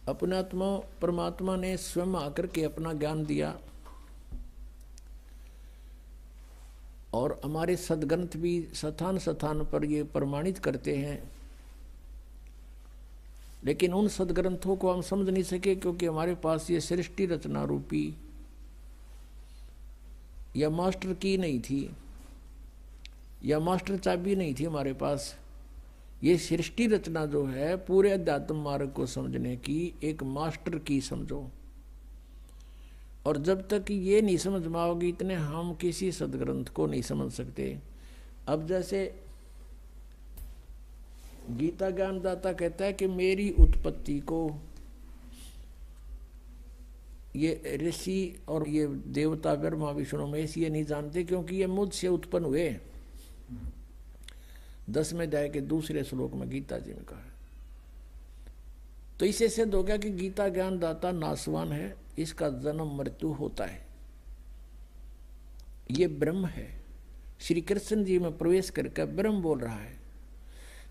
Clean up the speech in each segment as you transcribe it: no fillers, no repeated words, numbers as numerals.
अपने आत्मा परमात्मा ने स्वयं आकर के अपना ज्ञान दिया और हमारे सदग्रंथ भी स्थान स्थान पर ये प्रमाणित करते हैं, लेकिन उन सदग्रंथों को हम समझ नहीं सके क्योंकि हमारे पास ये सृष्टि रचना रूपी या मास्टर की नहीं थी, या मास्टर चाबी नहीं थी हमारे पास। ये सृष्टि रचना जो है पूरे अध्यात्म मार्ग को समझने की एक मास्टर की समझो, और जब तक ये नहीं समझ में आओगी इतने हम किसी सदग्रंथ को नहीं समझ सकते। अब जैसे गीता ज्ञानदाता कहता है कि मेरी उत्पत्ति को ये ऋषि और ये देवता ब्रह्मा विष्णु महेश ये नहीं जानते क्योंकि ये मुझसे उत्पन्न हुए। 10वें अध्याय के दूसरे श्लोक में गीता जी ने कहा। तो इसे सिद्ध हो गया कि गीता ज्ञानदाता नासवान है, इसका जन्म मृत्यु होता है। ये ब्रह्म है, श्री कृष्ण जी में प्रवेश करके ब्रह्म बोल रहा है।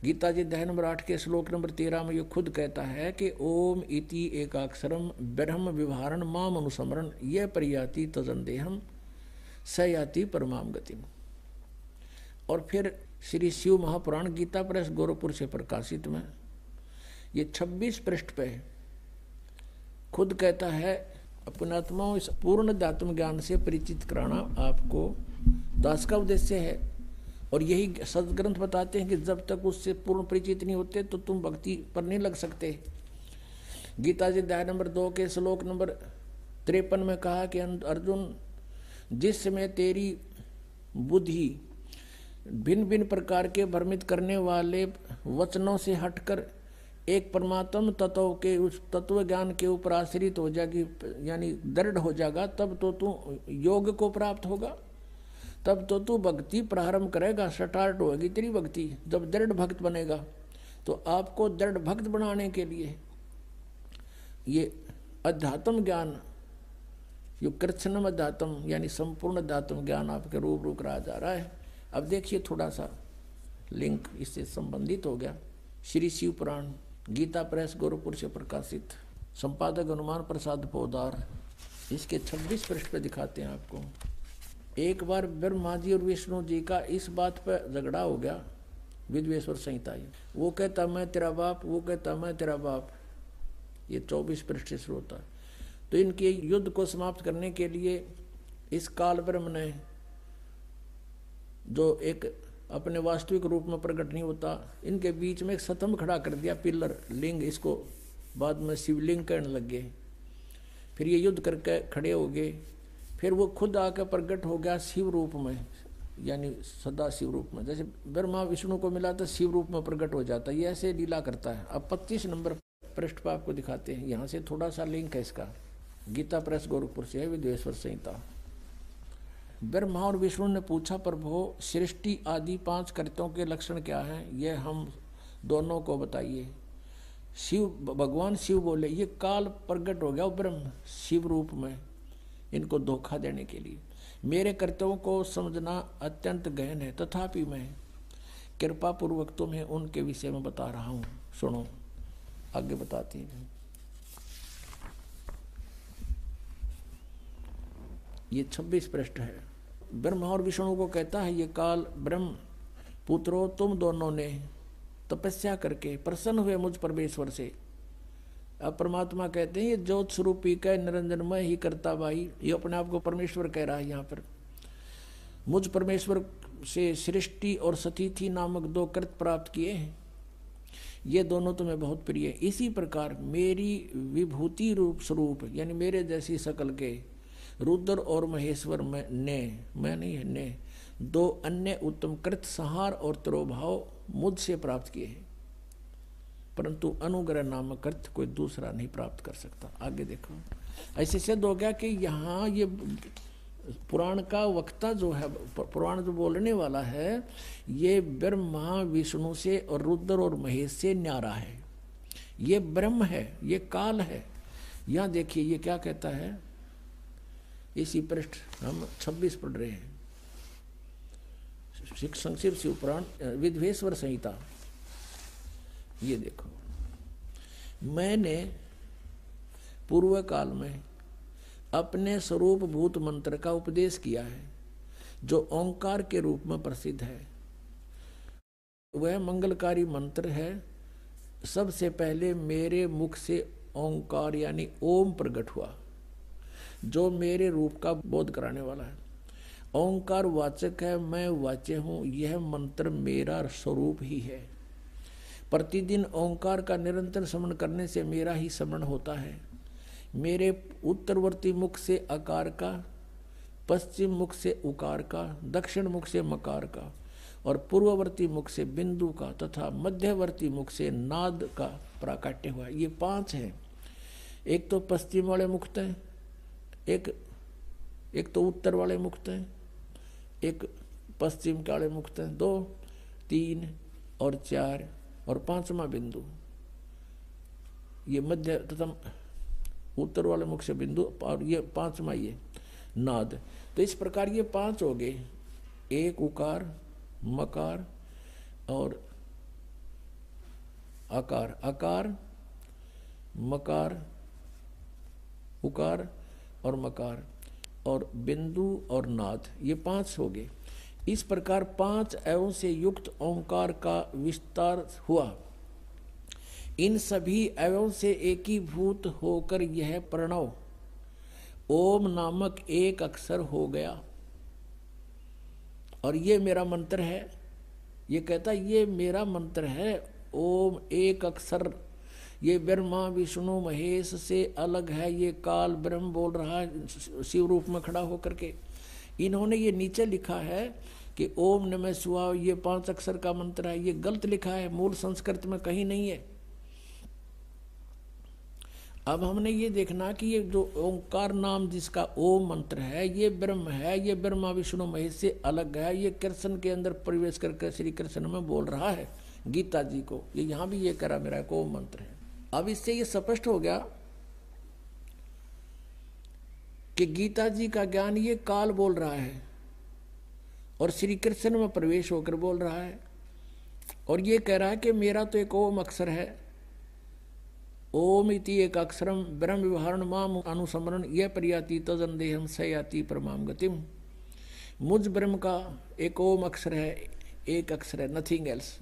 गीता जी अध्याय नंबर 8 के श्लोक नंबर 13 में ये खुद कहता है कि ओम इति एकाक्षरम ब्रह्म विभारण माम अनुस्मरण यह परियाति तजंदेहम सयाति परमाम गतिम। और फिर श्री शिव महापुराण गीता प्रेस गोरखपुर से प्रकाशित में ये 26 पृष्ठ पे खुद कहता है अपने आत्माओं इस पूर्ण अध्यात्म ज्ञान से परिचित कराना आपको दास का उद्देश्य है। और यही सदग्रंथ बताते हैं कि जब तक उससे पूर्ण परिचित नहीं होते तो तुम भक्ति पर नहीं लग सकते। गीता जी अध्याय नंबर 2 के श्लोक नंबर 53 में कहा कि अर्जुन, जिस समय तेरी बुद्धि भिन्न भिन्न प्रकार के भ्रमित करने वाले वचनों से हटकर एक परमात्म तत्व के उस तत्व ज्ञान के ऊपर आश्रित हो जाएगी, यानी दृढ़ हो जाएगा, तब तो तू योग को प्राप्त होगा, तब तो तू भक्ति प्रारंभ करेगा, स्टार्ट होगी तेरी भक्ति। जब दृढ़ भक्त बनेगा तो आपको दृढ़ भक्त बनाने के लिए ये अध्यात्म ज्ञान, यो कृष्णम अध्यात्म यानी संपूर्ण अध्यात्म ज्ञान आपके रूबरू कराया जा रहा है। अब देखिए थोड़ा सा लिंक इससे संबंधित हो गया। श्री शिव पुराण गीता प्रेस गोरखपुर से प्रकाशित, संपादक हनुमान प्रसाद पोदार, इसके 26 पृष्ठ पे दिखाते हैं आपको। एक बार ब्रह्मा जी और विष्णु जी का इस बात पर झगड़ा हो गया, विद्वेश्वर संहिता। वो कहता मैं तेरा बाप, वो कहता मैं तेरा बाप। ये 24 पृष्ठ से शुरू होता है। तो इनके युद्ध को समाप्त करने के लिए इस काल ब्रह्म ने, जो एक अपने वास्तविक रूप में प्रकट नहीं होता, इनके बीच में एक स्तंभ खड़ा कर दिया, पिलर लिंग, इसको बाद में शिवलिंग कहने लग गए। फिर ये युद्ध करके खड़े हो गए। फिर वो खुद आकर प्रकट हो गया शिव रूप में, यानी सदा शिव रूप में। जैसे ब्रह्मा विष्णु को मिला तो शिव रूप में प्रकट हो जाता है, ये ऐसे लीला करता है। अब 25 नंबर पृष्ठ पर आपको दिखाते हैं, यहाँ से थोड़ा सा लिंक है इसका। गीता प्रेस गोरखपुर से है, विद्वेश्वर संहिता। ब्रह्मा और विष्णु ने पूछा, प्रभु सृष्टि आदि 5 कृत्यों के लक्षण क्या हैं, यह हम दोनों को बताइए। शिव भगवान शिव बोले, ये काल प्रकट हो गया ब्रह्म शिव रूप में, इनको धोखा देने के लिए। मेरे कर्तव्यों को समझना अत्यंत गहन है, तथापि मैं कृपा पूर्वक तुम्हें उनके विषय में बता रहा हूँ, सुनो। आगे बताती हैं। ये 26 पृष्ठ है। ब्रह्मा और विष्णु को कहता है, ये काल ब्रह्म पुत्रों, तुम दोनों ने तपस्या करके प्रसन्न हुए मुझ परमेश्वर से। अब परमात्मा कहते हैं, ये ज्योत स्वरूपी का निरंजनमय ही करता भाई, ये अपने आप को परमेश्वर कह रहा है यहाँ पर। मुझ परमेश्वर से सृष्टि और सतिथि नामक 2 कृत प्राप्त किए हैं, ये दोनों तुम्हें बहुत प्रिय है। इसी प्रकार मेरी विभूति रूप स्वरूप, यानी मेरे जैसी शकल के रुद्र और महेश्वर में मैं नहीं है ने 2 अन्य उत्तम कृत संहार और तिरोभाव मुझसे प्राप्त किए हैं, परंतु अनुग्रह नामक कृत कोई दूसरा नहीं प्राप्त कर सकता। आगे देखो, ऐसे सिद्ध हो गया कि यहाँ ये पुराण का वक्ता जो है, पुराण जो बोलने वाला है, ये ब्रह्मा विष्णु से और रुद्र और महेश से न्यारा है। ये ब्रह्म है, ये काल है। यहाँ देखिए ये क्या कहता है, इसी पृष्ठ हम 26 पढ़ रहे हैं, संक्षिप्त शिव पुराण विद्वेश्वर संहिता। ये देखो, मैंने पूर्व काल में अपने स्वरूप भूत मंत्र का उपदेश किया है, जो ओंकार के रूप में प्रसिद्ध है। वह मंगलकारी मंत्र है। सबसे पहले मेरे मुख से ओंकार यानी ओम प्रकट हुआ, जो मेरे रूप का बोध कराने वाला है। ओंकार वाचक है, मैं वाच्य हूँ। यह मंत्र मेरा स्वरूप ही है। प्रतिदिन ओंकार का निरंतर स्मरण करने से मेरा ही स्मरण होता है। मेरे उत्तरवर्ती मुख से अकार का, पश्चिम मुख से उकार का, दक्षिण मुख से मकार का और पूर्ववर्ती मुख से बिंदु का तथा मध्यवर्ती मुख से नाद का प्राकट्य हुआ। ये 5 हैं। एक तो पश्चिम वाले मुक्त हैं, एक तो उत्तर वाले मुक्त हैं, एक पश्चिम के वाले मुक्त हैं, 2, 3 और 4 और 5वां बिंदु। ये मध्य तथा उत्तर वाले मुख से बिंदु और ये 5वां ये नाद। तो इस प्रकार ये 5 हो गए। एक उकार, मकार और आकार, आकार, मकार, उकार और मकार और बिंदु और नाद, ये 5 हो गए। इस प्रकार 5 अवयवों से युक्त ओंकार का विस्तार हुआ। इन सभी अवयवों से एकीभूत होकर यह प्रणव ओम नामक एक अक्षर हो गया। और ये मेरा मंत्र है। ये कहता ये मेरा मंत्र है, ओम एक अक्षर। ये ब्रह्मा विष्णु महेश से अलग है। ये काल ब्रह्म बोल रहा है शिव रूप में खड़ा होकर के। इन्होंने ये नीचे लिखा है कि ओम नमः शिवाय, ये 5 अक्षर का मंत्र है। ये गलत लिखा है, मूल संस्कृत में कहीं नहीं है। अब हमने ये देखना कि ये जो ओंकार नाम जिसका ओम मंत्र है, ये ब्रह्म है, ये ब्रह्मा विष्णु महेश से अलग है। ये कृष्ण के अंदर प्रवेश करके श्री कृष्ण में बोल रहा है गीता जी को। ये यहाँ भी ये करा मेरा एक ओम मंत्र है। अब इससे ये स्पष्ट हो गया कि गीता जी का ज्ञान ये काल बोल रहा है और श्री कृष्ण में प्रवेश होकर बोल रहा है। और ये कह रहा है कि मेरा तो एक ओम अक्षर है। ओम इति एक अक्षरम ब्रह्म विवरण माम अनुसमरण यह प्रयाति तजंदेहम सयाति परमाम गतिम। मुझ ब्रह्म का एक ओम अक्षर है, एक अक्षर है, नथिंग एल्स।